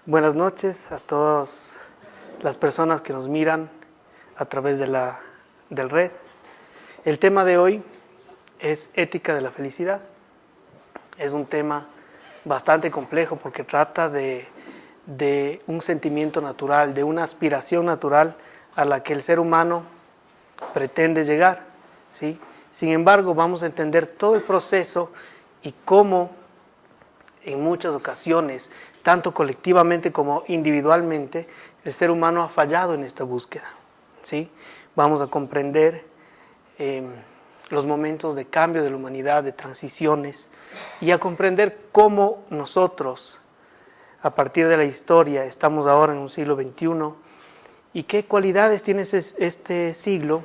Buenas noches a todas las personas que nos miran a través del red. El tema de hoy es ética de la felicidad. Es un tema bastante complejo porque trata de un sentimiento natural, de una aspiración natural a la que el ser humano pretende llegar, ¿sí? Sin embargo, vamos a entender todo el proceso y cómo en muchas ocasiones, tanto colectivamente como individualmente, el ser humano ha fallado en esta búsqueda, ¿sí? Vamos a comprender los momentos de cambio de la humanidad, de transiciones, y a comprender cómo nosotros, a partir de la historia, estamos ahora en un siglo XXI, y qué cualidades tiene este siglo,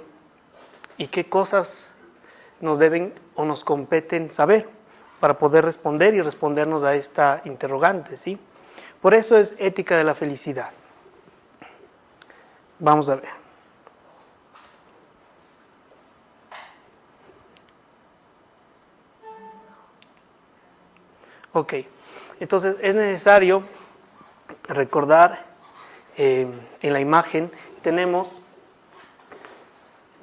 y qué cosas nos deben o nos competen saber para poder responder y respondernos a esta interrogante, ¿sí? Por eso es ética de la felicidad. Vamos a ver. Ok, entonces es necesario recordar en la imagen tenemos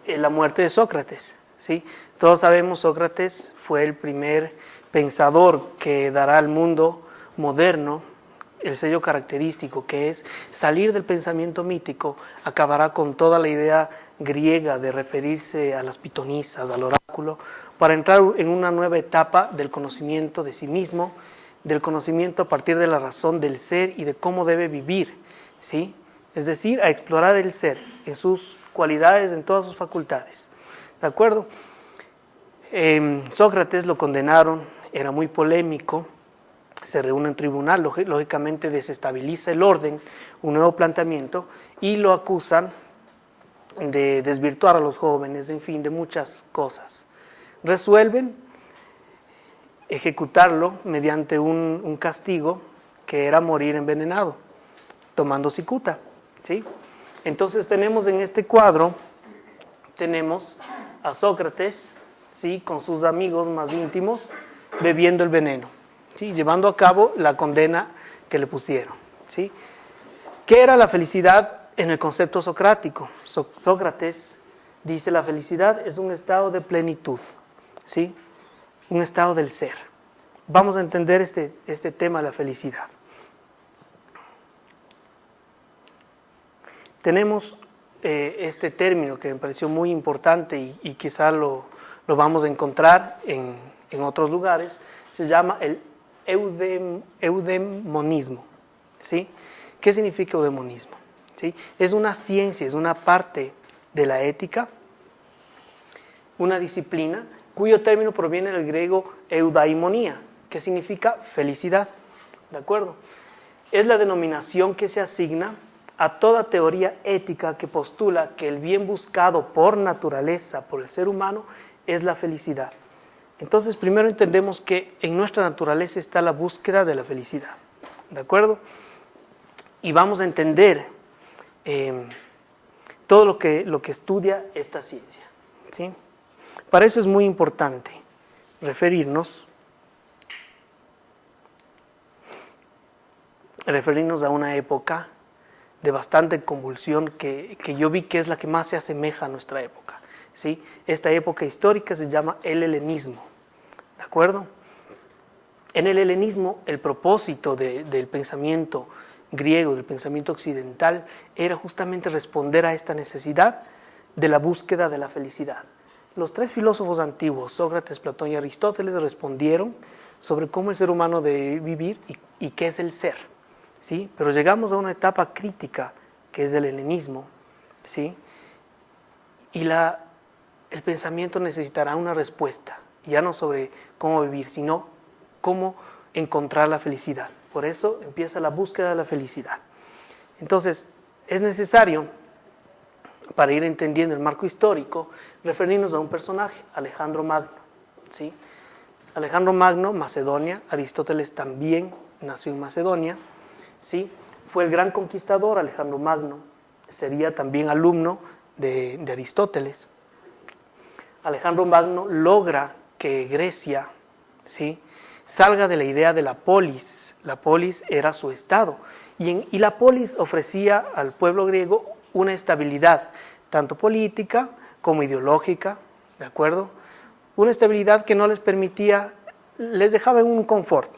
la muerte de Sócrates, ¿sí? Todos sabemos Sócrates fue el primer pensador que dará al mundo moderno el sello característico, que es salir del pensamiento mítico, acabará con toda la idea griega de referirse a las pitonisas, al oráculo, para entrar en una nueva etapa del conocimiento de sí mismo, del conocimiento a partir de la razón del ser y de cómo debe vivir, ¿sí? Es decir, a explorar el ser en sus cualidades, en todas sus facultades, ¿de acuerdo? Sócrates lo condenaron, era muy polémico, se reúne en tribunal, lógicamente desestabiliza el orden, un nuevo planteamiento, y lo acusan de desvirtuar a los jóvenes, en fin, de muchas cosas. Resuelven ejecutarlo mediante un castigo que era morir envenenado, tomando cicuta, ¿sí? Entonces tenemos en este cuadro, tenemos a Sócrates, ¿sí?, con sus amigos más íntimos, bebiendo el veneno, ¿sí?, llevando a cabo la condena que le pusieron, ¿sí? ¿Qué era la felicidad en el concepto socrático? Sócrates dice: la felicidad es un estado de plenitud, ¿sí?, un estado del ser. Vamos a entender este tema de la felicidad. Tenemos este término que me pareció muy importante y quizá lo vamos a encontrar en otros lugares, se llama el eudemonismo, ¿sí? ¿Qué significa eudemonismo? ¿Sí? Es una ciencia, es una parte de la ética, una disciplina cuyo término proviene del griego eudaimonía, que significa felicidad, ¿de acuerdo? Es la denominación que se asigna a toda teoría ética que postula que el bien buscado por naturaleza, por el ser humano, es la felicidad. Entonces, primero entendemos que en nuestra naturaleza está la búsqueda de la felicidad, ¿de acuerdo? Y vamos a entender todo lo que estudia esta ciencia, ¿sí? Para eso es muy importante referirnos a una época de bastante convulsión que yo vi que es la que más se asemeja a nuestra época, ¿sí? Esta época histórica se llama el helenismo, ¿de acuerdo? En el helenismo, el propósito del pensamiento griego, del pensamiento occidental, era justamente responder a esta necesidad de la búsqueda de la felicidad. Los tres filósofos antiguos, Sócrates, Platón y Aristóteles, respondieron sobre cómo el ser humano debe vivir y qué es el ser, ¿sí? Pero llegamos a una etapa crítica, que es el helenismo, ¿sí? Y el pensamiento necesitará una respuesta, ya no sobre cómo vivir, sino cómo encontrar la felicidad. Por eso empieza la búsqueda de la felicidad. Entonces, es necesario, para ir entendiendo el marco histórico, referirnos a un personaje, Alejandro Magno, ¿sí? Alejandro Magno, Macedonia, Aristóteles también nació en Macedonia, ¿sí? Fue el gran conquistador. Alejandro Magno sería también alumno de Aristóteles. Alejandro Magno logra que Grecia, ¿sí?, salga de la idea de la polis La polis era su estado. Y la polis ofrecía al pueblo griego una estabilidad, tanto política como ideológica, ¿de acuerdo? Una estabilidad que no les permitía, les dejaba en un confort,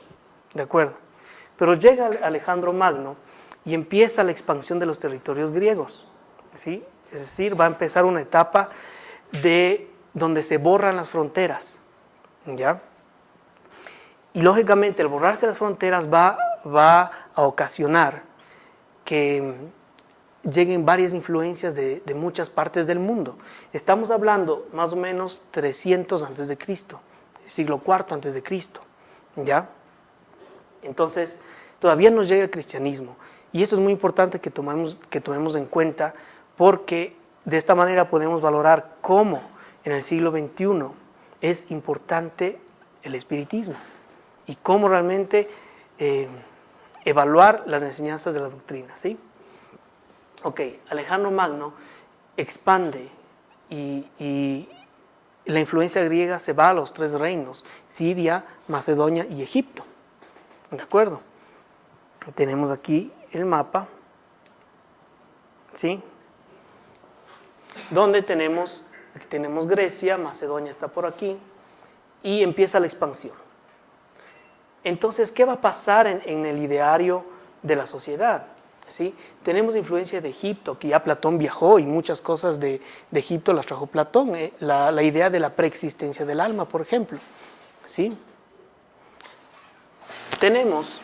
¿de acuerdo? Pero llega Alejandro Magno y empieza la expansión de los territorios griegos, ¿sí? Es decir, va a empezar una etapa donde se borran las fronteras, ¿ya? Y lógicamente el borrarse las fronteras va a ocasionar que lleguen varias influencias de muchas partes del mundo. Estamos hablando más o menos 300 antes de Cristo, siglo IV antes de Cristo, ¿ya? Entonces, todavía nos llega el cristianismo. Y esto es muy importante que tomemos en cuenta, porque de esta manera podemos valorar cómo en el siglo XXI es importante el espiritismo y cómo realmente evaluar las enseñanzas de la doctrina, ¿sí? Ok, Alejandro Magno expande y la influencia griega se va a los 3 reinos: Siria, Macedonia y Egipto. ¿De acuerdo? Tenemos aquí el mapa, ¿sí? Donde tenemos Grecia, Macedonia está por aquí, y empieza la expansión. Entonces, ¿qué va a pasar en el ideario de la sociedad? ¿Sí? Tenemos influencia de Egipto, que ya Platón viajó y muchas cosas de Egipto las trajo Platón, la idea de la preexistencia del alma, por ejemplo, ¿sí? Tenemos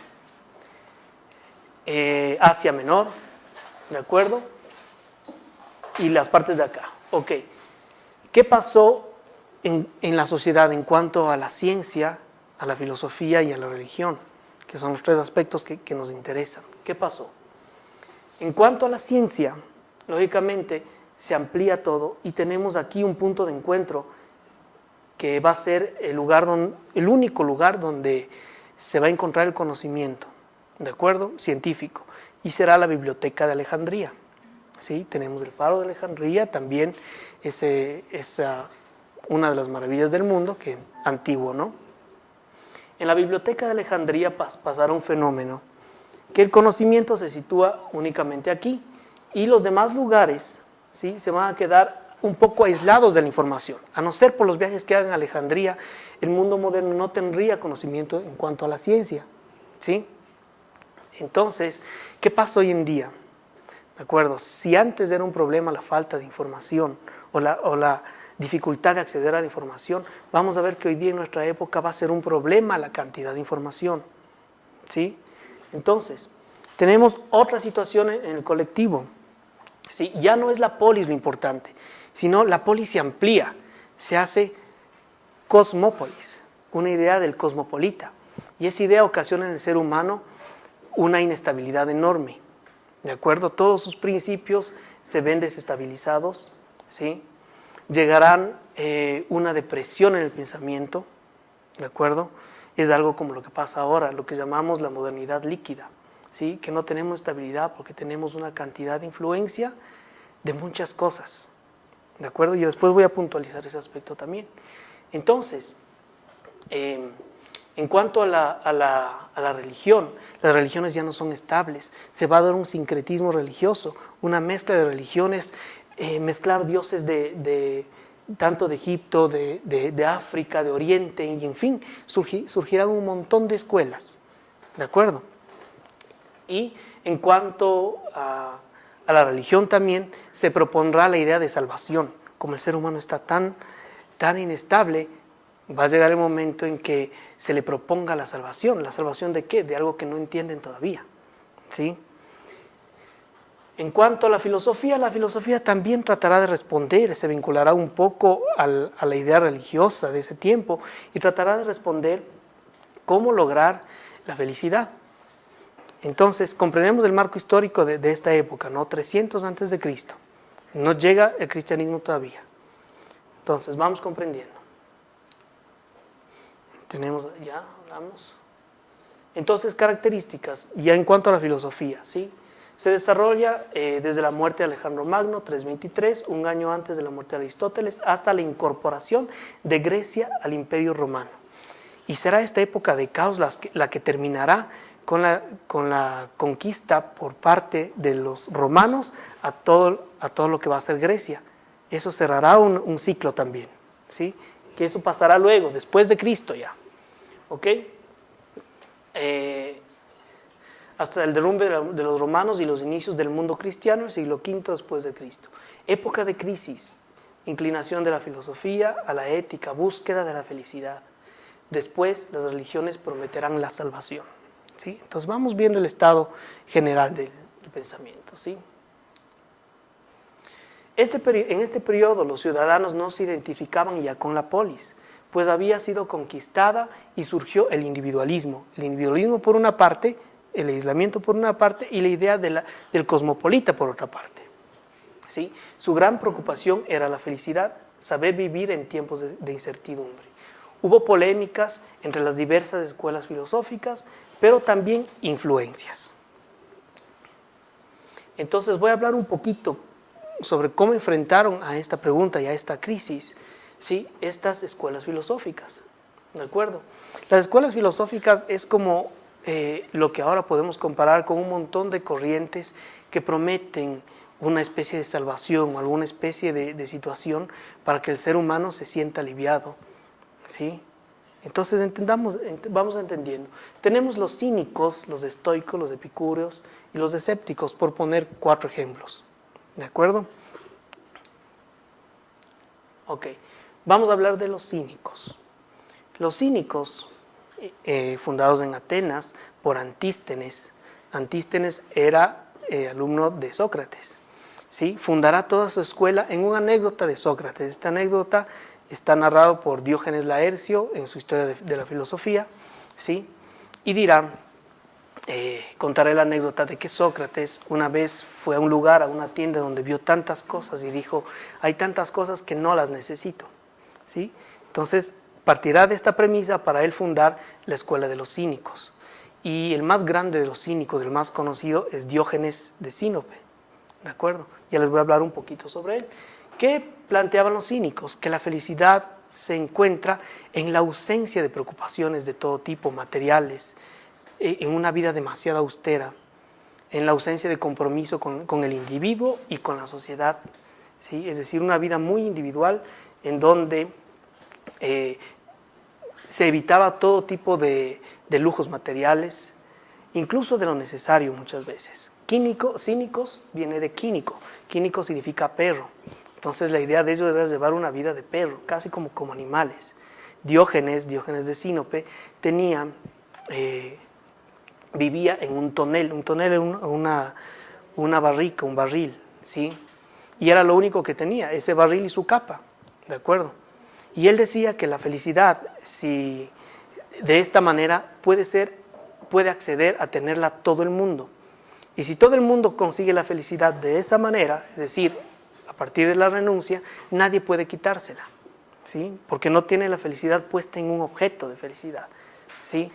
Asia Menor, ¿de acuerdo? Y las partes de acá. Ok, ¿qué pasó en la sociedad en cuanto a la ciencia, a la filosofía y a la religión? Que son los 3 aspectos que nos interesan. ¿Qué pasó? En cuanto a la ciencia, lógicamente se amplía todo y tenemos aquí un punto de encuentro que va a ser el único lugar donde se va a encontrar el conocimiento, ¿de acuerdo? Científico, y será la Biblioteca de Alejandría, ¿sí? Tenemos el Faro de Alejandría, también es una de las maravillas del mundo, que antiguo, ¿no? En la Biblioteca de Alejandría pasará un fenómeno, que el conocimiento se sitúa únicamente aquí, y los demás lugares, ¿sí?, se van a quedar un poco aislados de la información. A no ser por los viajes que hagan a Alejandría, el mundo moderno no tendría conocimiento en cuanto a la ciencia, ¿sí? Entonces, ¿qué pasa hoy en día? ¿De acuerdo? Si antes era un problema la falta de información o la dificultad de acceder a la información, vamos a ver que hoy día en nuestra época va a ser un problema la cantidad de información, ¿sí? Entonces, tenemos otra situación en el colectivo, ¿sí? Ya no es la polis lo importante, sino la polis se amplía, se hace cosmópolis, una idea del cosmopolita, y esa idea ocasiona en el ser humano una inestabilidad enorme, ¿de acuerdo? Todos sus principios se ven desestabilizados, ¿sí? Llegarán una depresión en el pensamiento, ¿de acuerdo? Es algo como lo que pasa ahora, lo que llamamos la modernidad líquida, ¿sí? Que no tenemos estabilidad porque tenemos una cantidad de influencia de muchas cosas, ¿de acuerdo? Y después voy a puntualizar ese aspecto también. Entonces, en cuanto a la religión, las religiones ya no son estables, se va a dar un sincretismo religioso, una mezcla de religiones, mezclar dioses tanto de Egipto, de África, de Oriente, y en fin, surgirán un montón de escuelas, ¿de acuerdo? Y en cuanto a la religión también, se propondrá la idea de salvación. Como el ser humano está tan inestable, va a llegar el momento en que se le proponga la salvación. ¿La salvación de qué? De algo que no entienden todavía, ¿sí? En cuanto a la filosofía también tratará de responder, se vinculará un poco a la idea religiosa de ese tiempo y tratará de responder cómo lograr la felicidad. Entonces, comprendemos el marco histórico de esta época, ¿no? 300 antes de Cristo. No llega el cristianismo todavía. Entonces, vamos comprendiendo. Ya hablamos. Entonces, características, ya en cuanto a la filosofía, ¿sí? Se desarrolla desde la muerte de Alejandro Magno, 323, un año antes de la muerte de Aristóteles, hasta la incorporación de Grecia al Imperio Romano. Y será esta época de caos la que terminará con la conquista por parte de los romanos a todo lo que va a ser Grecia. Eso cerrará un ciclo también, ¿sí? Que eso pasará luego, después de Cristo ya, ¿ok? Hasta el derrumbe de los romanos y los inicios del mundo cristiano, el siglo V después de Cristo. Época de crisis, inclinación de la filosofía a la ética, búsqueda de la felicidad. Después las religiones prometerán la salvación, ¿sí? Entonces vamos viendo el estado general del pensamiento, ¿sí? En este periodo los ciudadanos no se identificaban ya con la polis, pues había sido conquistada y surgió el individualismo. El individualismo por una parte, el aislamiento por una parte y la idea del cosmopolita por otra parte, ¿sí? Su gran preocupación era la felicidad, saber vivir en tiempos de incertidumbre. Hubo polémicas entre las diversas escuelas filosóficas, pero también influencias. Entonces voy a hablar un poquito sobre cómo enfrentaron a esta pregunta y a esta crisis, ¿sí? Estas escuelas filosóficas, ¿de acuerdo? Las escuelas filosóficas es como lo que ahora podemos comparar con un montón de corrientes que prometen una especie de salvación, alguna especie de situación para que el ser humano se sienta aliviado, ¿sí? Entonces vamos entendiendo. Tenemos los cínicos, los estoicos, los epicúreos y los escépticos, por poner 4 ejemplos. ¿De acuerdo? Ok, vamos a hablar de los cínicos. Los cínicos, fundados en Atenas por Antístenes. Antístenes era alumno de Sócrates, ¿sí? Fundará toda su escuela en una anécdota de Sócrates. Esta anécdota está narrado por Diógenes Laercio en su Historia de la Filosofía, ¿sí? Y dirá, contaré la anécdota de que Sócrates una vez fue a un lugar, a una tienda donde vio tantas cosas y dijo, hay tantas cosas que no las necesito, ¿sí? Entonces partirá de esta premisa para él fundar la escuela de los cínicos. Y el más grande de los cínicos, el más conocido, es Diógenes de Sinope, ¿de acuerdo? Ya les voy a hablar un poquito sobre él. ¿Qué planteaban los cínicos? Que la felicidad se encuentra en la ausencia de preocupaciones de todo tipo, materiales, en una vida demasiado austera, en la ausencia de compromiso con el individuo y con la sociedad, ¿sí? Es decir, una vida muy individual en donde se evitaba todo tipo de lujos materiales, incluso de lo necesario muchas veces. Cínicos viene de quínico, quínico significa perro. Entonces la idea de ellos era llevar una vida de perro, casi como animales. Diógenes de Sinope, vivía en un tonel era una barrica, un barril, ¿sí? Y era lo único que tenía, ese barril y su capa, ¿de acuerdo? Y él decía que la felicidad, si de esta manera puede acceder a tenerla todo el mundo. Y si todo el mundo consigue la felicidad de esa manera, es decir, a partir de la renuncia, nadie puede quitársela, ¿sí? Porque no tiene la felicidad puesta en un objeto de felicidad, ¿sí?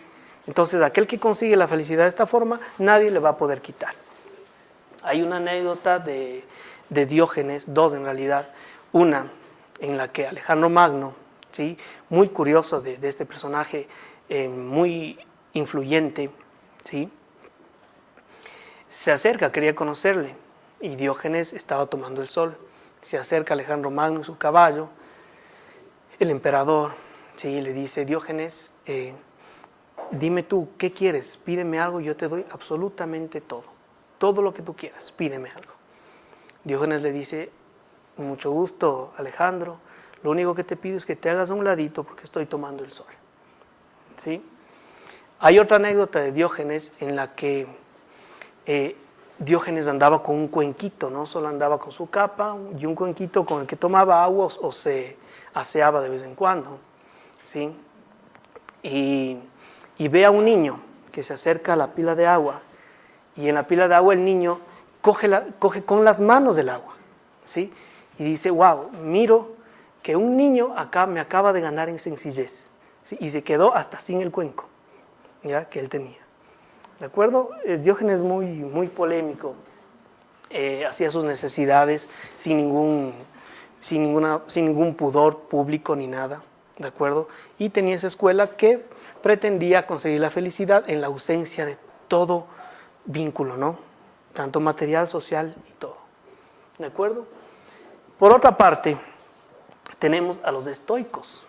Entonces, aquel que consigue la felicidad de esta forma, nadie le va a poder quitar. Hay una anécdota de Diógenes, 2 en realidad, una en la que Alejandro Magno, ¿sí? Muy curioso de este personaje, muy influyente, ¿sí? Se acerca, quería conocerle, y Diógenes estaba tomando el sol. Se acerca Alejandro Magno en su caballo, el emperador, ¿sí? Le dice, Diógenes, dime tú, ¿qué quieres? Pídeme algo, yo te doy absolutamente todo lo que tú quieras, pídeme algo. Diógenes le dice, mucho gusto, Alejandro, lo único que te pido es que te hagas a un ladito porque estoy tomando el sol, ¿sí? Hay otra anécdota de Diógenes en la que Diógenes andaba con un cuenquito, no solo andaba con su capa y un cuenquito con el que tomaba agua o se aseaba de vez en cuando, ¿sí? Y ve a un niño que se acerca a la pila de agua, y en la pila de agua el niño coge con las manos del agua, ¿sí? Y dice, wow, miro que un niño acá me acaba de ganar en sencillez, ¿sí? Y se quedó hasta sin el cuenco, ¿ya? Que él tenía, ¿de acuerdo? Diógenes muy polémico, hacía sus necesidades sin ningún pudor público ni nada, ¿de acuerdo? Y tenía esa escuela que pretendía conseguir la felicidad en la ausencia todo vínculo, ¿no? Tanto material, social y todo. ¿De acuerdo? Por otra parte, tenemos a los estoicos.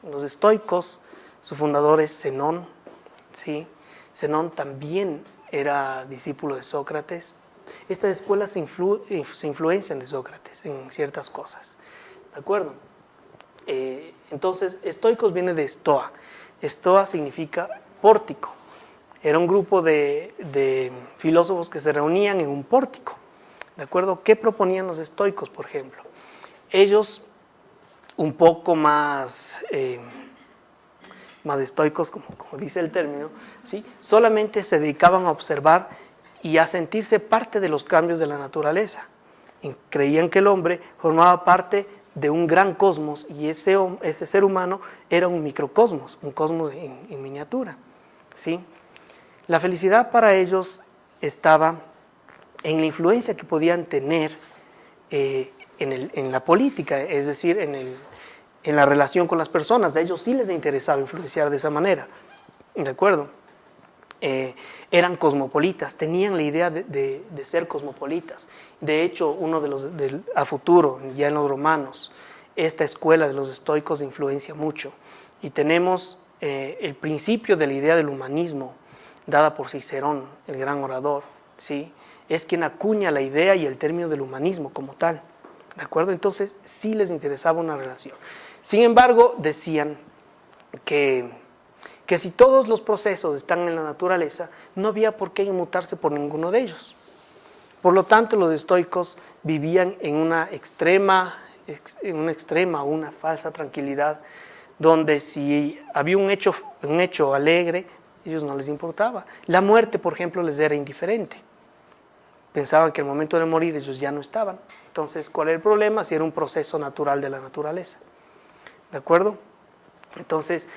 Los estoicos, su fundador es Zenón, ¿sí? Zenón también era discípulo de Sócrates. Estas escuelas se influencian de Sócrates en ciertas cosas, ¿de acuerdo? Entonces, estoicos viene de estoa. Estoa significa pórtico. Era un grupo de filósofos que se reunían en un pórtico, ¿de acuerdo? ¿Qué proponían los estoicos, por ejemplo? Ellos, un poco más estoicos, como dice el término, ¿sí? Solamente se dedicaban a observar y a sentirse parte de los cambios de la naturaleza. Y creían que el hombre formaba parte de un gran cosmos y ese ser humano era un microcosmos, un cosmos en miniatura, ¿sí? La felicidad para ellos estaba en la influencia que podían tener en la política, es decir, en la relación con las personas. A ellos sí les interesaba influenciar de esa manera, ¿de acuerdo? Eran cosmopolitas, tenían la idea de ser cosmopolitas. De hecho, a futuro, ya en los romanos, esta escuela de los estoicos influencia mucho. Y tenemos el principio de la idea del humanismo, dada por Cicerón, el gran orador, ¿sí? Es quien acuña la idea y el término del humanismo como tal, ¿de acuerdo? Entonces, sí les interesaba una relación. Sin embargo, decían que si todos los procesos están en la naturaleza, no había por qué inmutarse por ninguno de ellos. Por lo tanto, los estoicos vivían en una extrema, una falsa tranquilidad, donde si había un hecho alegre, a ellos no les importaba. La muerte, por ejemplo, les era indiferente. Pensaban que al momento de morir ellos ya no estaban. Entonces, ¿cuál era el problema? Si era un proceso natural de la naturaleza. ¿De acuerdo? Entonces,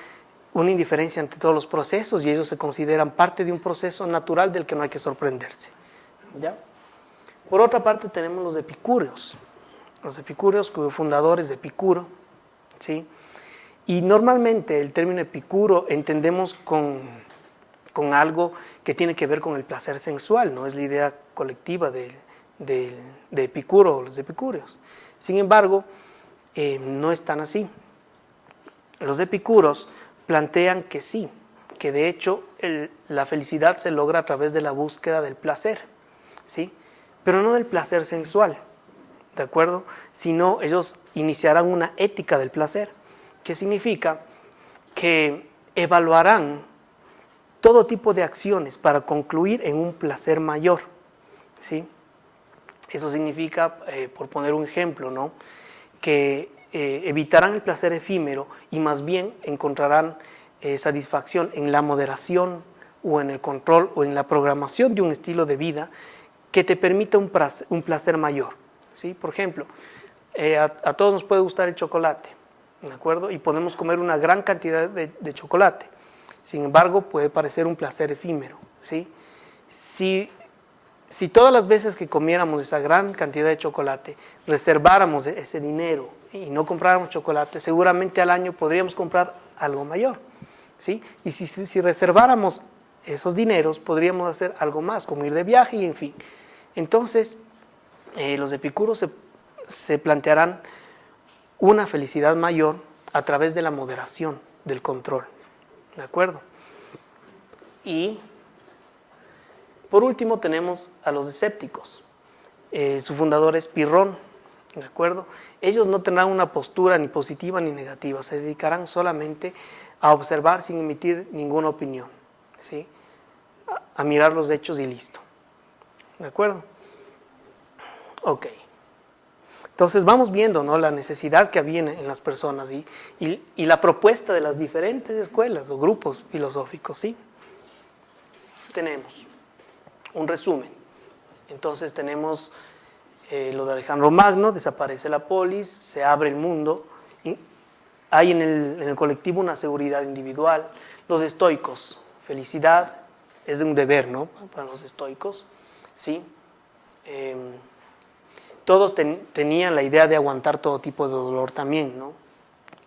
una indiferencia ante todos los procesos y ellos se consideran parte de un proceso natural del que no hay que sorprenderse. ¿Ya? Por otra parte tenemos los epicúreos. Los epicúreos, cuyo fundador es Epicuro, ¿sí? Y normalmente el término epicuro entendemos con algo que tiene que ver con el placer sensual, no es la idea colectiva de Epicuro o los epicúreos. Sin embargo, no es tan así. Los epicuros plantean que sí, que de hecho la felicidad se logra a través de la búsqueda del placer, ¿sí? Pero no del placer sensual, ¿de acuerdo? Sino ellos iniciarán una ética del placer, que significa que evaluarán todo tipo de acciones para concluir en un placer mayor, ¿sí? Eso significa, por poner un ejemplo, ¿no? Que evitarán el placer efímero y más bien encontrarán satisfacción en la moderación o en el control o en la programación de un estilo de vida que te permita un placer mayor, ¿sí? Por ejemplo, a todos nos puede gustar el chocolate, ¿de acuerdo? Y podemos comer una gran cantidad de chocolate. Sin embargo, puede parecer un placer efímero, ¿sí? Si todas las veces que comiéramos esa gran cantidad de chocolate, reserváramos ese dinero y no compráramos chocolate, seguramente al año podríamos comprar algo mayor, ¿sí? Y si reserváramos esos dineros, podríamos hacer algo más, como ir de viaje y en fin. Entonces, los epicuros se plantearán una felicidad mayor a través de la moderación, del control, ¿de acuerdo? Y por último tenemos a los escépticos. Su fundador es Pirrón, ¿de acuerdo? Ellos no tendrán una postura ni positiva ni negativa, se dedicarán solamente a observar sin emitir ninguna opinión, ¿sí? A mirar los hechos y listo, ¿de acuerdo? Ok. Entonces vamos viendo, ¿no?, la necesidad que había en las personas y la propuesta de las diferentes escuelas o grupos filosóficos, ¿sí? Tenemos un resumen. Entonces tenemos lo de Alejandro Magno, desaparece la polis, se abre el mundo, y hay en el colectivo una seguridad individual. Los estoicos, felicidad es un deber, ¿no?, para los estoicos, ¿sí? Todos tenían la idea de aguantar todo tipo de dolor también, ¿no?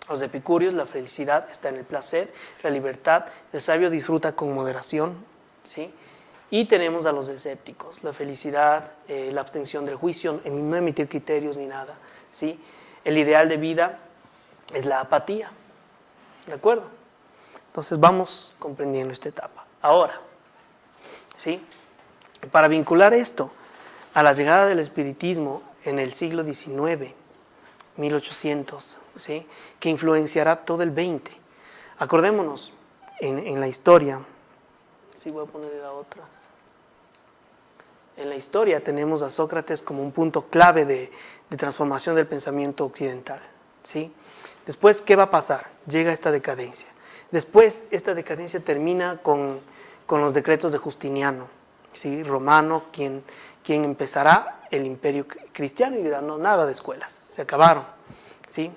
Los epicúreos, la felicidad está en el placer, la libertad, el sabio disfruta con moderación, ¿sí? Y tenemos a los escépticos, la felicidad, la abstención del juicio, no emitir criterios ni nada, ¿sí? El ideal de vida es la apatía, ¿de acuerdo? Entonces vamos comprendiendo esta etapa. Ahora, ¿sí? Para vincular esto a la llegada del espiritismo en el siglo XIX, 1800, ¿sí? Que influenciará todo el 20. Acordémonos, en la historia, sí, voy a ponerle la otra. En la historia tenemos a Sócrates como un punto clave de transformación del pensamiento occidental, ¿sí? Después, ¿qué va a pasar? Llega esta decadencia. Después, esta decadencia termina con los decretos de Justiniano, ¿sí? Romano, quien empezará el imperio cristiano y dirá, no, nada de escuelas, se acabaron, ¿sí?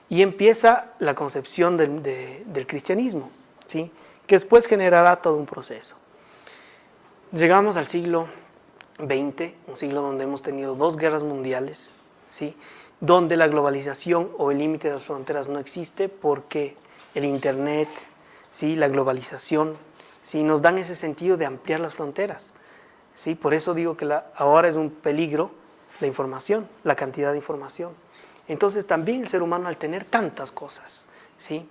Y empieza la concepción del cristianismo, ¿sí? Que después generará todo un proceso. Llegamos al siglo XX, un siglo donde hemos tenido 2 guerras mundiales, ¿sí? Donde la globalización o el límite de las fronteras no existe porque el Internet, ¿sí? La globalización, ¿sí? Nos dan ese sentido de ampliar las fronteras, ¿sí? Por eso digo que ahora es un peligro la información, la cantidad de información. Entonces también el ser humano, al tener tantas cosas, ¿sí?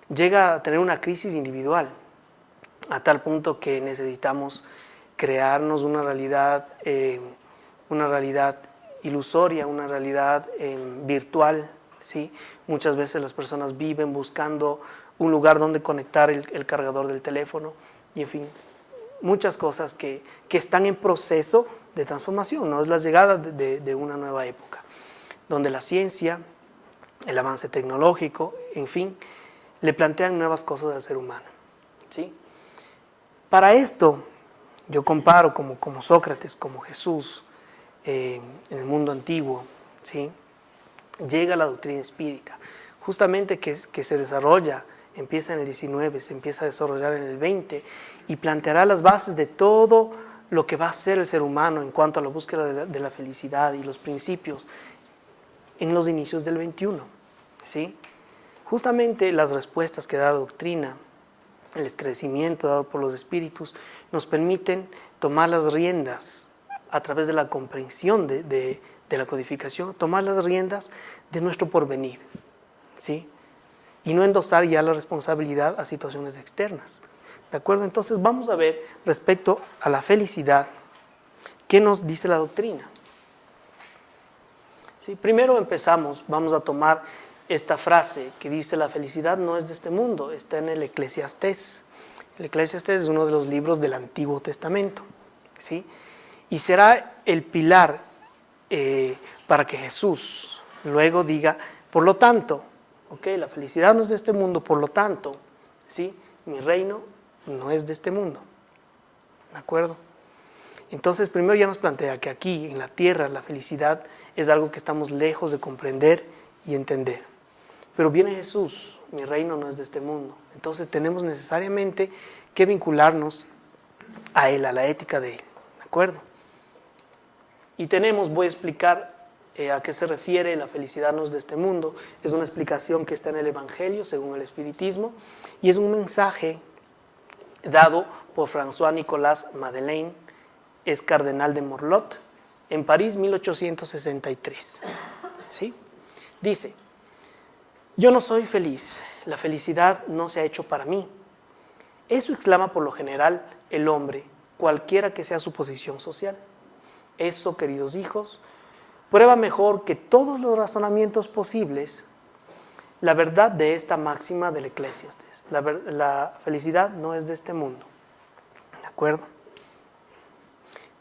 Llega a tener una crisis individual, a tal punto que necesitamos crearnos una realidad ilusoria, una realidad virtual, ¿sí? Muchas veces las personas viven buscando un lugar donde conectar el cargador del teléfono, y en fin, muchas cosas que están en proceso de transformación, ¿no? Es la llegada de una nueva época, donde la ciencia, el avance tecnológico, en fin, le plantean nuevas cosas al ser humano, ¿sí? Para esto, yo comparo como Sócrates, como Jesús, en el mundo antiguo, ¿sí? Llega la doctrina espírita, justamente que se desarrolla, empieza en el 19, se empieza a desarrollar en el 20, y planteará las bases de todo lo que va a ser el ser humano en cuanto a la búsqueda de la felicidad y los principios en los inicios del 21, ¿sí? Justamente las respuestas que da la doctrina, el esclarecimiento dado por los espíritus, nos permiten tomar las riendas a través de la comprensión de la codificación, tomar las riendas de nuestro porvenir, ¿sí? Y no endosar ya la responsabilidad a situaciones externas, ¿de acuerdo? Entonces vamos a ver respecto a la felicidad, ¿qué nos dice la doctrina? ¿Sí? Primero vamos a tomar esta frase que dice: la felicidad no es de este mundo, está en el Eclesiastés. El Eclesiastés es uno de los libros del Antiguo Testamento, ¿sí? Y será el pilar para que Jesús luego diga, por lo tanto, la felicidad no es de este mundo, por lo tanto, ¿sí? Mi reino no es de este mundo, ¿de acuerdo? Entonces, primero ya nos plantea que aquí, en la tierra, la felicidad es algo que estamos lejos de comprender y entender. Pero viene Jesús, mi reino no es de este mundo. Entonces tenemos necesariamente que vincularnos a Él, a la ética de Él, ¿de acuerdo? Y voy a explicar a qué se refiere la felicidad no es de este mundo. Es una explicación que está en el Evangelio, según el Espiritismo, y es un mensaje dado por François-Nicolas Madeleine, es cardenal de Morlot, en París, 1863. ¿Sí? Dice: yo no soy feliz, la felicidad no se ha hecho para mí. Eso exclama por lo general el hombre, cualquiera que sea su posición social. Eso, queridos hijos, prueba mejor que todos los razonamientos posibles la verdad de esta máxima del Eclesiastés. La felicidad no es de este mundo. ¿De acuerdo?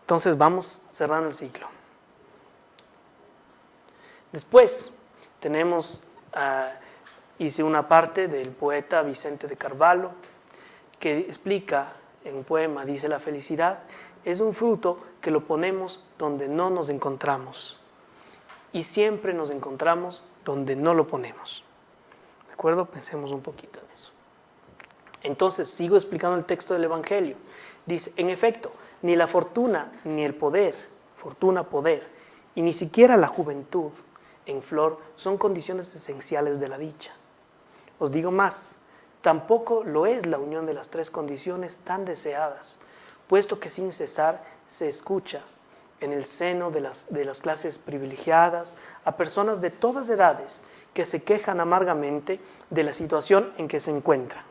Entonces vamos cerrando el ciclo. Después hice una parte del poeta Vicente de Carvalho, que explica en un poema, dice: la felicidad es un fruto que lo ponemos donde no nos encontramos, y siempre nos encontramos donde no lo ponemos. ¿De acuerdo? Pensemos un poquito en eso. Entonces, sigo explicando el texto del Evangelio. Dice: en efecto, ni la fortuna ni el poder, fortuna, poder, y ni siquiera la juventud en flor son condiciones esenciales de la dicha. Os digo más, tampoco lo es la unión de las 3 condiciones tan deseadas, puesto que sin cesar se escucha en el seno de las clases privilegiadas a personas de todas edades que se quejan amargamente de la situación en que se encuentran.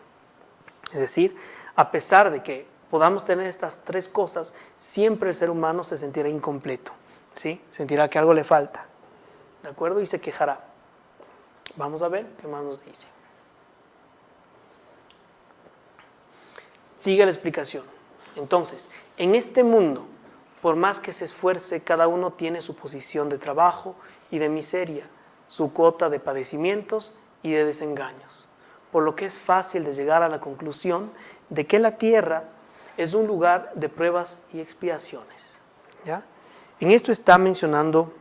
Es decir, a pesar de que podamos tener estas tres cosas, siempre el ser humano se sentirá incompleto, ¿sí? Sentirá que algo le falta, ¿de acuerdo? Y se quejará. Vamos a ver qué más nos dice. Sigue la explicación. Entonces, en este mundo, por más que se esfuerce, cada uno tiene su posición de trabajo y de miseria, su cuota de padecimientos y de desengaños, por lo que es fácil de llegar a la conclusión de que la tierra es un lugar de pruebas y expiaciones. ¿Ya? En esto está mencionando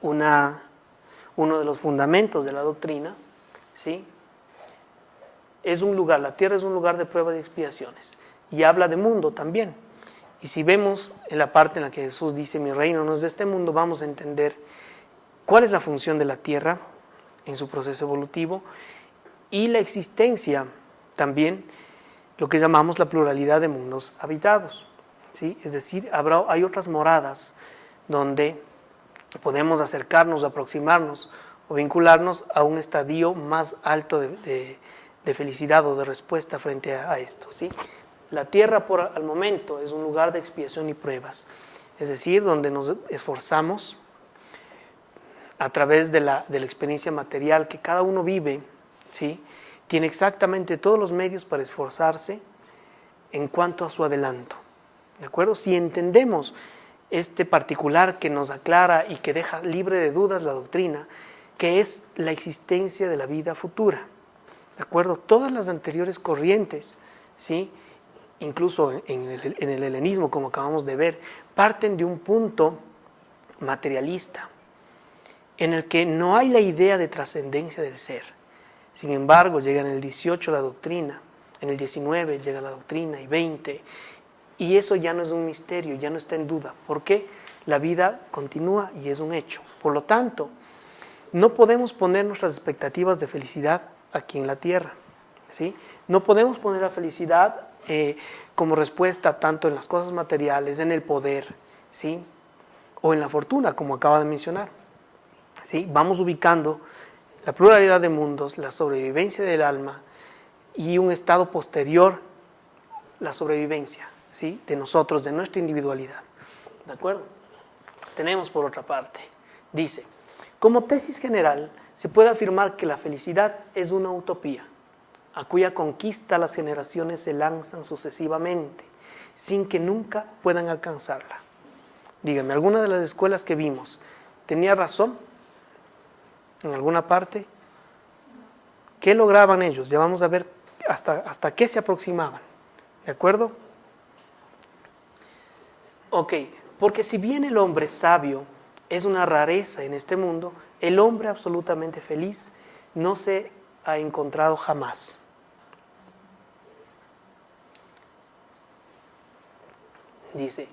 uno de los fundamentos de la doctrina, ¿sí? Es un lugar, la tierra es un lugar de pruebas y expiaciones, y habla de mundo también. Y si vemos en la parte en la que Jesús dice, mi reino no es de este mundo, vamos a entender cuál es la función de la tierra en su proceso evolutivo y la existencia también, lo que llamamos la pluralidad de mundos habitados, ¿sí? Es decir, hay otras moradas donde podemos acercarnos, aproximarnos o vincularnos a un estadio más alto de felicidad o de respuesta frente a esto, ¿sí? La tierra al momento es un lugar de expiación y pruebas, es decir, donde nos esforzamos a través de la experiencia material que cada uno vive, ¿sí? Tiene exactamente todos los medios para esforzarse en cuanto a su adelanto, ¿de acuerdo? Si entendemos este particular que nos aclara y que deja libre de dudas la doctrina, que es la existencia de la vida futura, ¿de acuerdo? Todas las anteriores corrientes, ¿sí? Incluso en el helenismo, como acabamos de ver, parten de un punto materialista, en el que no hay la idea de trascendencia del ser. Sin embargo, llega en el 18 la doctrina, en el 19 llega la doctrina y 20, y eso ya no es un misterio, ya no está en duda, porque la vida continúa y es un hecho. Por lo tanto, no podemos poner nuestras expectativas de felicidad aquí en la tierra, ¿sí? No podemos poner la felicidad como respuesta tanto en las cosas materiales, en el poder, ¿sí? O en la fortuna, como acaba de mencionar, ¿sí? Vamos ubicando la pluralidad de mundos, la sobrevivencia del alma y un estado posterior, la sobrevivencia, ¿sí? De nosotros, de nuestra individualidad, ¿de acuerdo? Tenemos por otra parte, dice, como tesis general se puede afirmar que la felicidad es una utopía, a cuya conquista las generaciones se lanzan sucesivamente, sin que nunca puedan alcanzarla. Dígame, ¿alguna de las escuelas que vimos tenía razón en alguna parte? ¿Qué lograban ellos? Ya vamos a ver hasta qué se aproximaban, ¿de acuerdo? Ok, porque si bien el hombre sabio es una rareza en este mundo, el hombre absolutamente feliz no se ha encontrado jamás. Dice,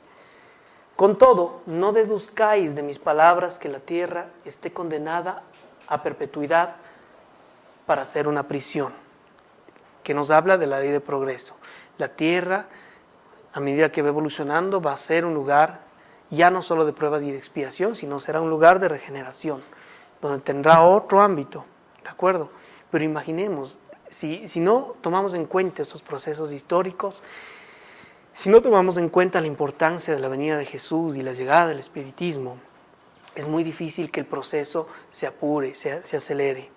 con todo, no deduzcáis de mis palabras que la tierra esté condenada a perpetuidad para ser una prisión, que nos habla de la ley de progreso. La tierra, a medida que va evolucionando, va a ser un lugar ya no solo de pruebas y de expiación, sino será un lugar de regeneración, donde tendrá otro ámbito, ¿de acuerdo? Pero imaginemos, si no tomamos en cuenta estos procesos históricos, si no tomamos en cuenta la importancia de la venida de Jesús y la llegada del espiritismo, es muy difícil que el proceso se apure, se acelere,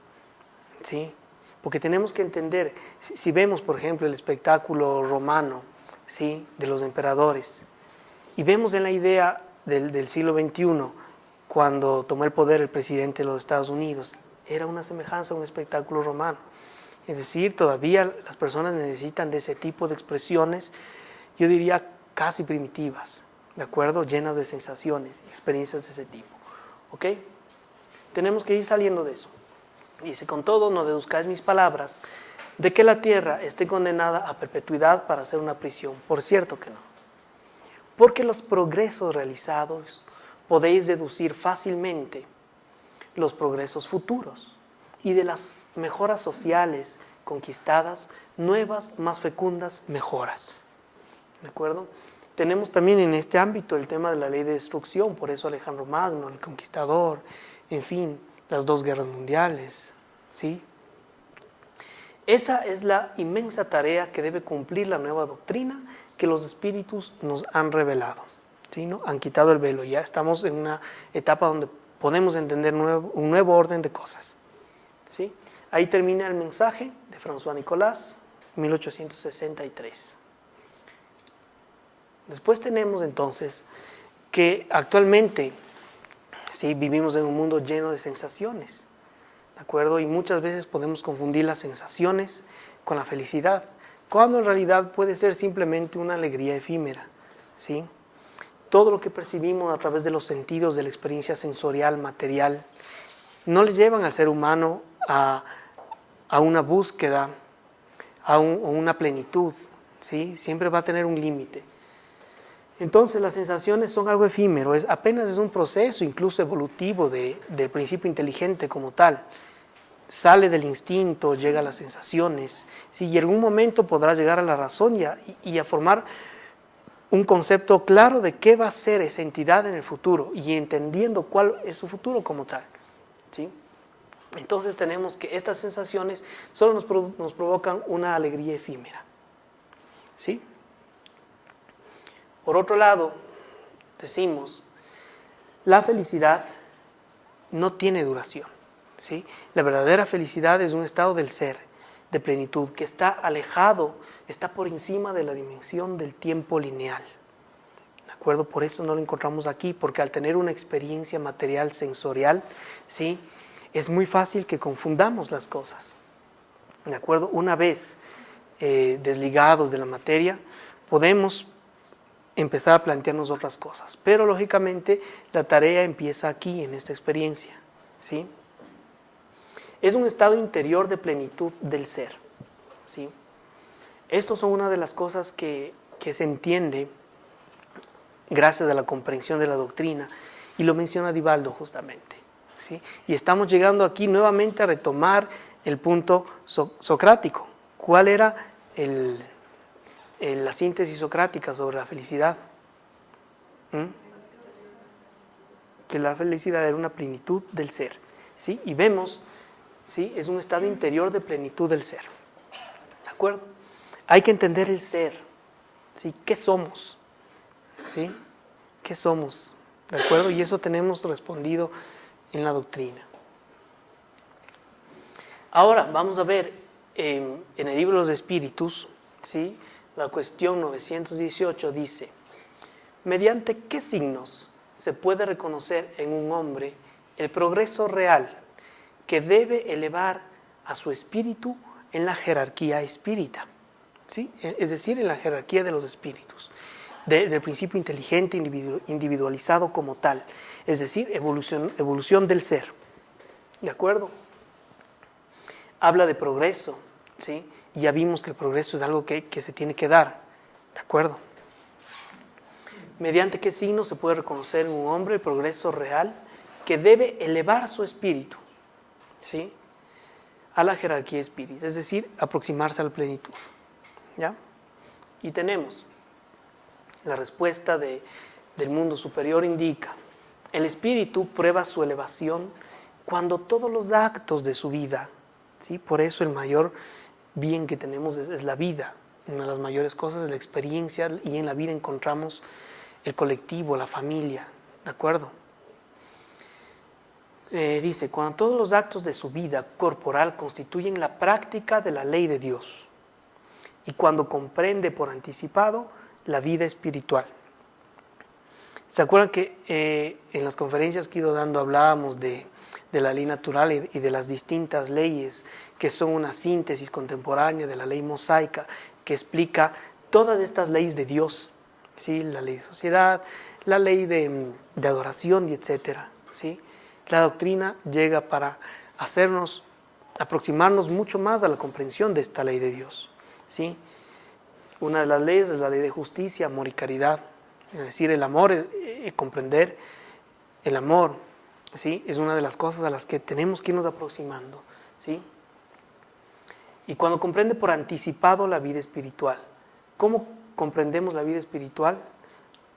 ¿sí? Porque tenemos que entender, si vemos por ejemplo el espectáculo romano, ¿sí? De los emperadores, y vemos en la idea del siglo XXI, cuando tomó el poder el presidente de los Estados Unidos, era una semejanza a un espectáculo romano. Es decir, todavía las personas necesitan de ese tipo de expresiones, yo diría casi primitivas, ¿de acuerdo? Llenas de sensaciones y experiencias de ese tipo, ¿ok? Tenemos que ir saliendo de eso. Dice, con todo, no deduzcáis mis palabras de que la tierra esté condenada a perpetuidad para ser una prisión. Por cierto que no. Porque los progresos realizados podéis deducir fácilmente los progresos futuros y de las mejoras sociales conquistadas, nuevas, más fecundas mejoras. ¿de acuerdo? Tenemos también en este ámbito el tema de la ley de destrucción, por eso Alejandro Magno, el conquistador, en fin, las 2 guerras mundiales, ¿sí? Esa es la inmensa tarea que debe cumplir la nueva doctrina que los espíritus nos han revelado, ¿sí? ¿No? Han quitado el velo, ya estamos en una etapa donde podemos entender un nuevo orden de cosas, ¿sí? Ahí termina el mensaje de François Nicolas, 1863. Después tenemos entonces que actualmente sí, vivimos en un mundo lleno de sensaciones, ¿de acuerdo? Y muchas veces podemos confundir las sensaciones con la felicidad, cuando en realidad puede ser simplemente una alegría efímera, ¿sí? Todo lo que percibimos a través de los sentidos, de la experiencia sensorial, material, no le llevan al ser humano a una búsqueda, a una plenitud, ¿sí? Siempre va a tener un límite. Entonces las sensaciones son algo efímero, apenas es un proceso incluso evolutivo del principio inteligente como tal. Sale del instinto, llega a las sensaciones, ¿sí? Y en algún momento podrá llegar a la razón y a formar un concepto claro de qué va a ser esa entidad en el futuro y entendiendo cuál es su futuro como tal, ¿sí? Entonces tenemos que estas sensaciones solo nos provocan una alegría efímera, ¿sí? Por otro lado, decimos, la felicidad no tiene duración, ¿sí? La verdadera felicidad es un estado del ser, de plenitud, que está alejado, está por encima de la dimensión del tiempo lineal, ¿de acuerdo? Por eso no lo encontramos aquí, porque al tener una experiencia material sensorial, ¿sí? Es muy fácil que confundamos las cosas, ¿de acuerdo? Una vez desligados de la materia, podemos empezar a plantearnos otras cosas, pero lógicamente la tarea empieza aquí, en esta experiencia, ¿sí? Es un estado interior de plenitud del ser, ¿sí? Estos son una de las cosas que se entiende gracias a la comprensión de la doctrina, y lo menciona Divaldo justamente, ¿sí? Y estamos llegando aquí nuevamente a retomar el punto socrático. ¿Cuál era la síntesis socrática sobre la felicidad? Que la felicidad era una plenitud del ser, ¿sí? Y vemos, ¿sí? Es un estado interior de plenitud del ser, ¿de acuerdo? Hay que entender el ser, ¿sí? ¿Qué somos? ¿Sí? ¿Qué somos? ¿De acuerdo? Y eso tenemos respondido en la doctrina. Ahora vamos a ver en el libro de los Espíritus, ¿sí? La cuestión 918 dice: ¿mediante qué signos se puede reconocer en un hombre el progreso real que debe elevar a su espíritu en la jerarquía espírita? ¿Sí? Es decir, en la jerarquía de los espíritus, del principio inteligente individualizado como tal, es decir, evolución del ser, ¿de acuerdo? Habla de progreso, ¿sí? Y ya vimos que el progreso es algo que se tiene que dar, ¿de acuerdo? ¿Mediante qué signo se puede reconocer en un hombre el progreso real que debe elevar su espíritu, ¿sí? A la jerarquía espírita, es decir, aproximarse a la plenitud, ¿ya? Y tenemos la respuesta del mundo superior indica: el espíritu prueba su elevación cuando todos los actos de su vida, ¿sí? Por eso el mayor bien que tenemos es la vida. Una de las mayores cosas es la experiencia, y en la vida encontramos el colectivo, la familia, ¿de acuerdo? Dice, cuando todos los actos de su vida corporal constituyen la práctica de la ley de Dios, y cuando comprende por anticipado la vida espiritual. ¿Se acuerdan que en las conferencias que he ido dando hablábamos de la ley natural y de las distintas leyes que son una síntesis contemporánea de la ley mosaica que explica todas estas leyes de Dios, ¿sí? La ley de sociedad, la ley de adoración y etcétera, ¿sí? La doctrina llega para aproximarnos mucho más a la comprensión de esta ley de Dios, ¿sí? Una de las leyes es la ley de justicia, amor y caridad. Es decir, el amor es comprender el amor, ¿sí? Es una de las cosas a las que tenemos que irnos aproximando, ¿sí? Y cuando comprende por anticipado la vida espiritual, ¿cómo comprendemos la vida espiritual,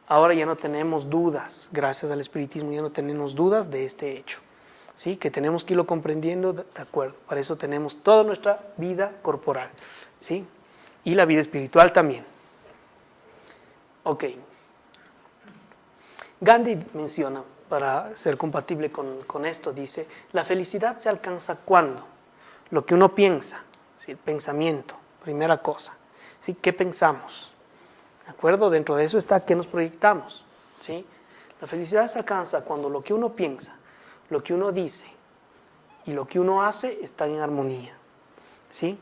ahora ya no tenemos dudas, gracias al espiritismo ya no tenemos dudas de este hecho. ¿Sí? Que tenemos que irlo comprendiendo, de acuerdo. Para eso tenemos toda nuestra vida corporal, ¿sí? Y la vida espiritual también. Ok. Gandhi menciona, para ser compatible con esto, dice, la felicidad se alcanza cuando lo que uno piensa, ¿sí? El pensamiento, primera cosa, ¿sí? ¿Qué pensamos? ¿De acuerdo? Dentro de eso está qué nos proyectamos, ¿sí? La felicidad se alcanza cuando lo que uno piensa, lo que uno dice y lo que uno hace están en armonía, ¿sí?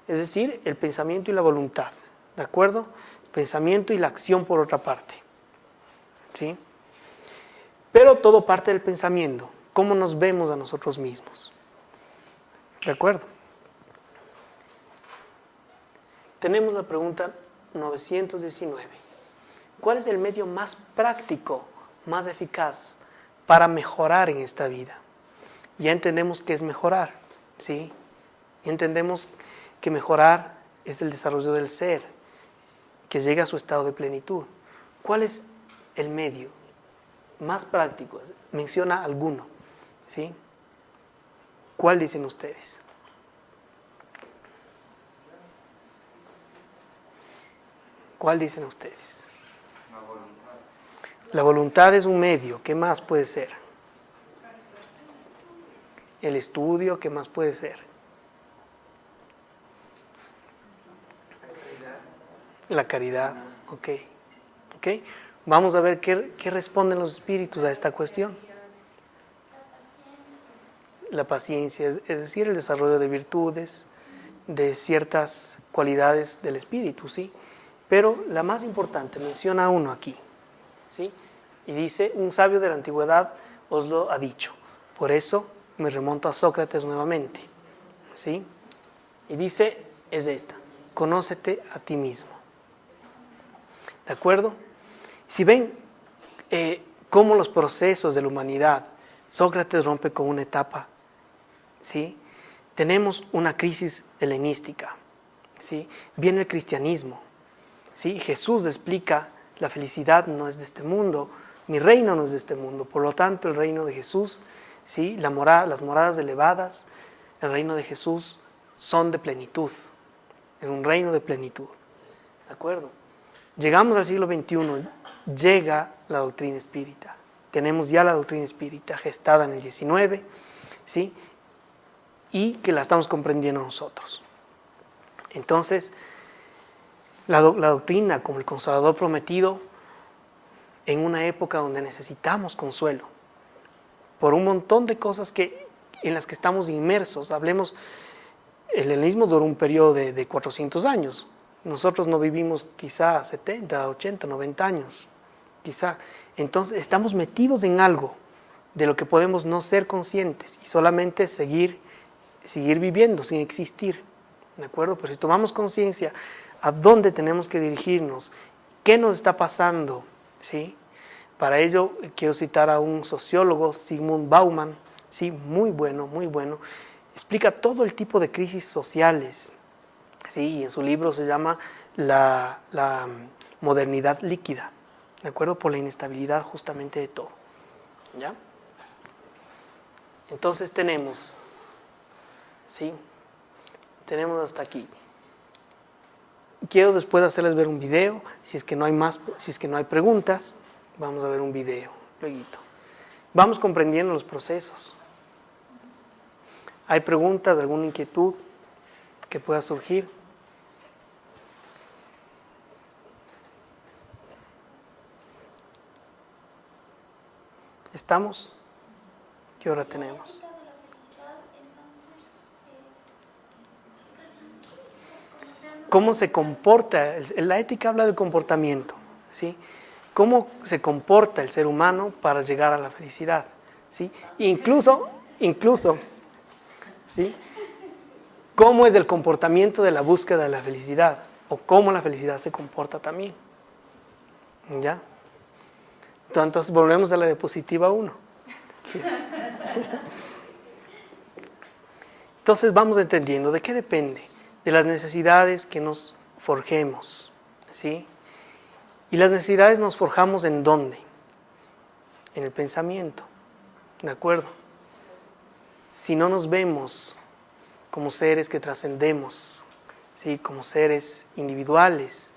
Es decir, el pensamiento y la voluntad, ¿de acuerdo? El pensamiento y la acción por otra parte, ¿sí? Pero todo parte del pensamiento, cómo nos vemos a nosotros mismos, ¿de acuerdo? Tenemos la pregunta 919. ¿Cuál es el medio más práctico, más eficaz para mejorar en esta vida? Ya entendemos qué es mejorar, ¿sí? Ya entendemos que mejorar es el desarrollo del ser, que llega a su estado de plenitud. ¿Cuál es el medio más práctico? Menciona alguno, ¿sí? ¿Cuál dicen ustedes? ¿Cuál dicen ustedes? La voluntad. La voluntad es un medio. ¿Qué más puede ser? El estudio. ¿Qué más puede ser? La caridad. Ok. Vamos a ver qué responden los espíritus a esta cuestión. La paciencia, es decir, el desarrollo de virtudes, de ciertas cualidades del espíritu, ¿sí? Pero la más importante, menciona uno aquí, ¿sí? Y dice, un sabio de la antigüedad os lo ha dicho. Por eso me remonto a Sócrates nuevamente, ¿sí? Y dice, es esta, conócete a ti mismo. ¿De acuerdo? Si ven cómo los procesos de la humanidad, Sócrates rompe con una etapa, ¿sí? Tenemos una crisis helenística, ¿sí? Viene el cristianismo, ¿sí? Jesús explica, la felicidad no es de este mundo, mi reino no es de este mundo, por lo tanto el reino de Jesús, ¿sí? Las moradas elevadas, el reino de Jesús son de plenitud, es un reino de plenitud, ¿de acuerdo? Llegamos al siglo XXI, llega la doctrina espírita, tenemos ya la doctrina espírita gestada en el XIX, ¿sí? Y que la estamos comprendiendo nosotros. Entonces, la doctrina como el Consolador prometido, en una época donde necesitamos consuelo, por un montón de cosas en las que estamos inmersos. Hablemos, el helenismo duró un periodo de 400 años, nosotros no vivimos quizá 70, 80, 90 años, quizá. Entonces, estamos metidos en algo de lo que podemos no ser conscientes y solamente seguir viviendo sin existir, ¿de acuerdo? Pero si tomamos conciencia a dónde tenemos que dirigirnos, qué nos está pasando, ¿sí? Para ello quiero citar a un sociólogo, Zygmunt Bauman, ¿sí? Muy bueno, explica todo el tipo de crisis sociales, ¿sí? Y en su libro se llama la modernidad líquida, ¿de acuerdo? Por la inestabilidad justamente de todo, ¿ya? Entonces tenemos, ¿sí? Tenemos hasta aquí. Quiero después hacerles ver un video, si es que no hay preguntas, vamos a ver un video, luego. Vamos comprendiendo los procesos. ¿Hay preguntas, alguna inquietud que pueda surgir? ¿Estamos? ¿Qué hora tenemos? ¿Cómo se comporta? La ética habla del comportamiento, ¿sí? ¿Cómo se comporta el ser humano para llegar a la felicidad? ¿Sí? Incluso, ¿sí? ¿Cómo es el comportamiento de la búsqueda de la felicidad? O cómo la felicidad se comporta también. ¿Ya? Entonces volvemos a la diapositiva 1. Entonces vamos entendiendo de qué depende. De las necesidades que nos forjemos, ¿sí? Y las necesidades nos forjamos ¿en dónde? En el pensamiento, ¿de acuerdo? Si no nos vemos como seres que trascendemos, ¿sí? Como seres individuales,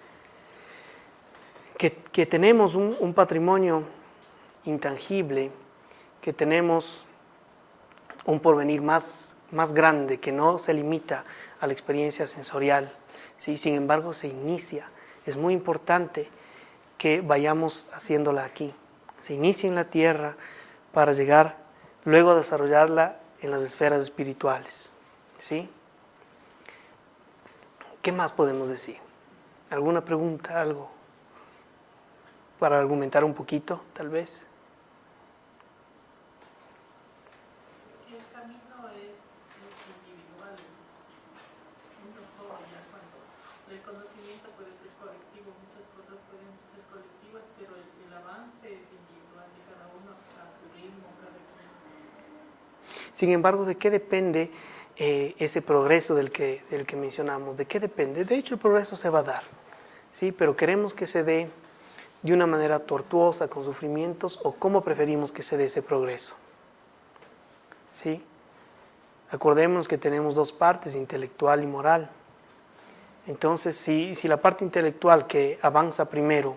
que tenemos un patrimonio intangible, que tenemos un porvenir más grande, que no se limita a la experiencia sensorial, ¿sí? Sin embargo, se inicia. Es muy importante que vayamos haciéndola aquí. Se inicia en la tierra para llegar luego a desarrollarla en las esferas espirituales, ¿sí? ¿Qué más podemos decir? ¿Alguna pregunta, algo para argumentar un poquito, tal vez? El camino es individual, uno solo ya cuando el conocimiento puede ser colectivo, muchas cosas pueden ser colectivas, pero el avance es individual de cada uno a su ritmo, cada quien. Sin embargo, ¿de qué depende ese progreso del que mencionamos? ¿De qué depende? De hecho, el progreso se va a dar, ¿sí? Pero queremos que se dé de una manera tortuosa, con sufrimientos, o cómo preferimos que se dé ese progreso, ¿sí? Acordémonos que tenemos dos partes, intelectual y moral. Entonces, si la parte intelectual que avanza primero,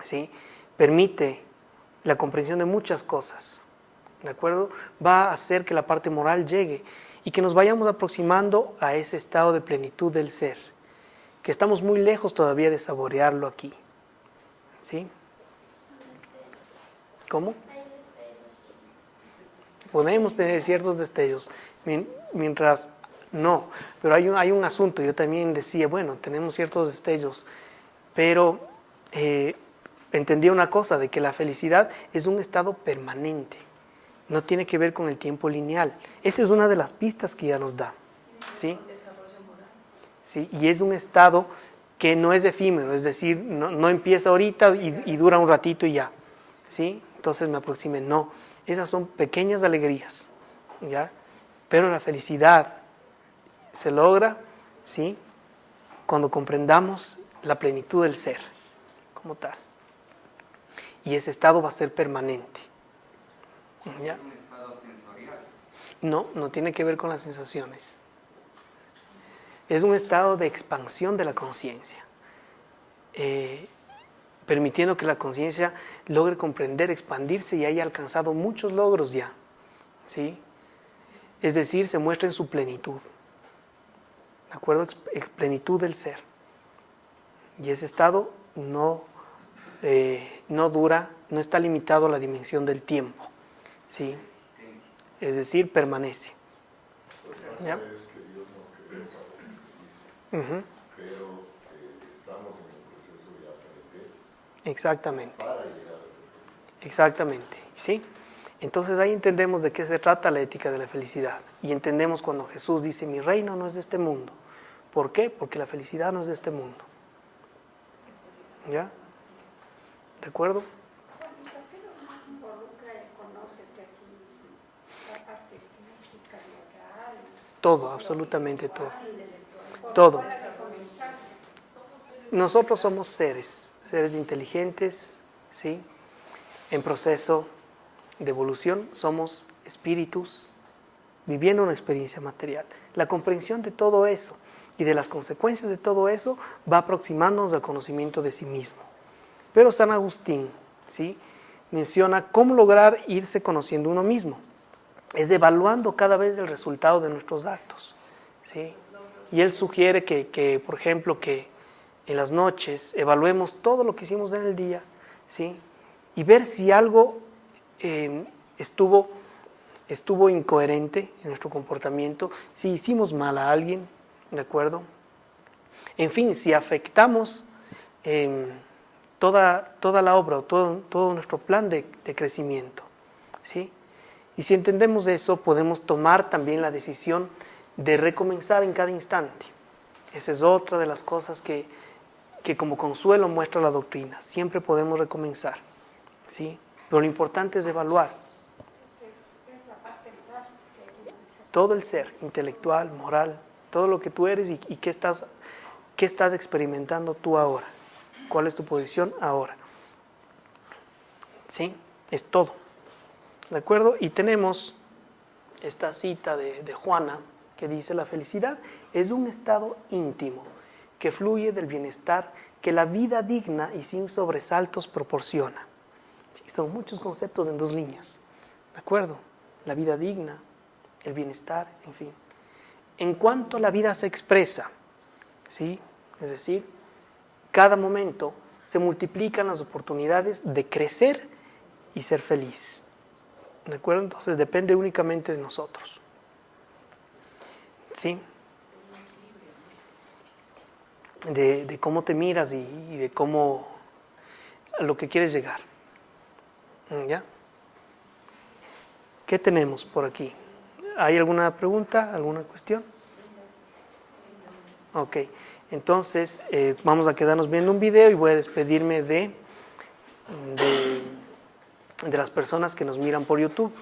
¿sí?, permite la comprensión de muchas cosas, ¿de acuerdo?, va a hacer que la parte moral llegue y que nos vayamos aproximando a ese estado de plenitud del ser, que estamos muy lejos todavía de saborearlo aquí, ¿sí? ¿Cómo? Podemos tener ciertos destellos, mientras no, pero hay un asunto. Yo también decía, bueno, tenemos ciertos destellos, pero entendí una cosa, de que la felicidad es un estado permanente, no tiene que ver con el tiempo lineal. Esa es una de las pistas que ya nos da, ¿sí? Sí, y es un estado que no es efímero, es decir, no empieza ahorita y dura un ratito y ya, ¿sí? Entonces me aproximé, no, esas son pequeñas alegrías, ¿ya? Pero la felicidad se logra, ¿sí?, cuando comprendamos la plenitud del ser como tal. Y ese estado va a ser permanente, ¿ya? Es un estado sensorial. No tiene que ver con las sensaciones. Es un estado de expansión de la conciencia, permitiendo que la conciencia logre comprender, expandirse y haya alcanzado muchos logros ya, ¿sí? Es decir, se muestra en su plenitud, ¿de acuerdo? Plenitud del ser. Y ese estado no dura, no está limitado a la dimensión del tiempo, ¿sí? Es decir, permanece. ¿Ya? Es que Dios nos creó para ser felices, pero estamos en el proceso de aprender Exactamente, para llegar a ser felices. exactamente, ¿sí? Entonces ahí entendemos de qué se trata la ética de la felicidad. Y entendemos cuando Jesús dice, mi reino no es de este mundo. ¿Por qué? Porque la felicidad no es de este mundo. ¿Ya? ¿De acuerdo? ¿Por qué lo más involucra el conócete aquí mismo? La parte física, moral, Todo, absolutamente todo. intelectual. Todo. Para comenzarse. Nosotros somos seres inteligentes, ¿sí?, en proceso de evolución, somos espíritus viviendo una experiencia material. La comprensión de todo eso y de las consecuencias de todo eso va aproximándonos al conocimiento de sí mismo. Pero San Agustín, ¿sí?, menciona cómo lograr irse conociendo uno mismo. Es evaluando cada vez el resultado de nuestros actos, ¿sí? Y él sugiere que, por ejemplo, que en las noches evaluemos todo lo que hicimos en el día, ¿sí?, y ver si algo estuvo incoherente en nuestro comportamiento, si hicimos mal a alguien, ¿de acuerdo? En fin, si afectamos toda la obra o todo nuestro plan de crecimiento, ¿sí? Y si entendemos eso, podemos tomar también la decisión de recomenzar en cada instante. Esa es otra de las cosas que como consuelo muestra la doctrina. Siempre podemos recomenzar, ¿sí? Pero lo importante es evaluar Es la parte moral que hay que analizar. todo el ser, intelectual, moral, todo lo que tú eres y qué estás experimentando tú ahora ¿Cuál es tu posición ahora? ¿Sí? Es todo. ¿De acuerdo? Y tenemos esta cita de Juana que dice: la felicidad es un estado íntimo que fluye del bienestar que la vida digna y sin sobresaltos proporciona. Sí, son muchos conceptos en 2 líneas. ¿De acuerdo? La vida digna, el bienestar, en fin. En cuanto la vida se expresa, ¿sí? Es decir, cada momento se multiplican las oportunidades de crecer y ser feliz. ¿De acuerdo? Entonces depende únicamente de nosotros. ¿Sí? De cómo te miras y de cómo a lo que quieres llegar. ¿Ya? ¿Qué tenemos por aquí? ¿Hay alguna pregunta, alguna cuestión? Ok, entonces vamos a quedarnos viendo un video y voy a despedirme de las personas que nos miran por YouTube.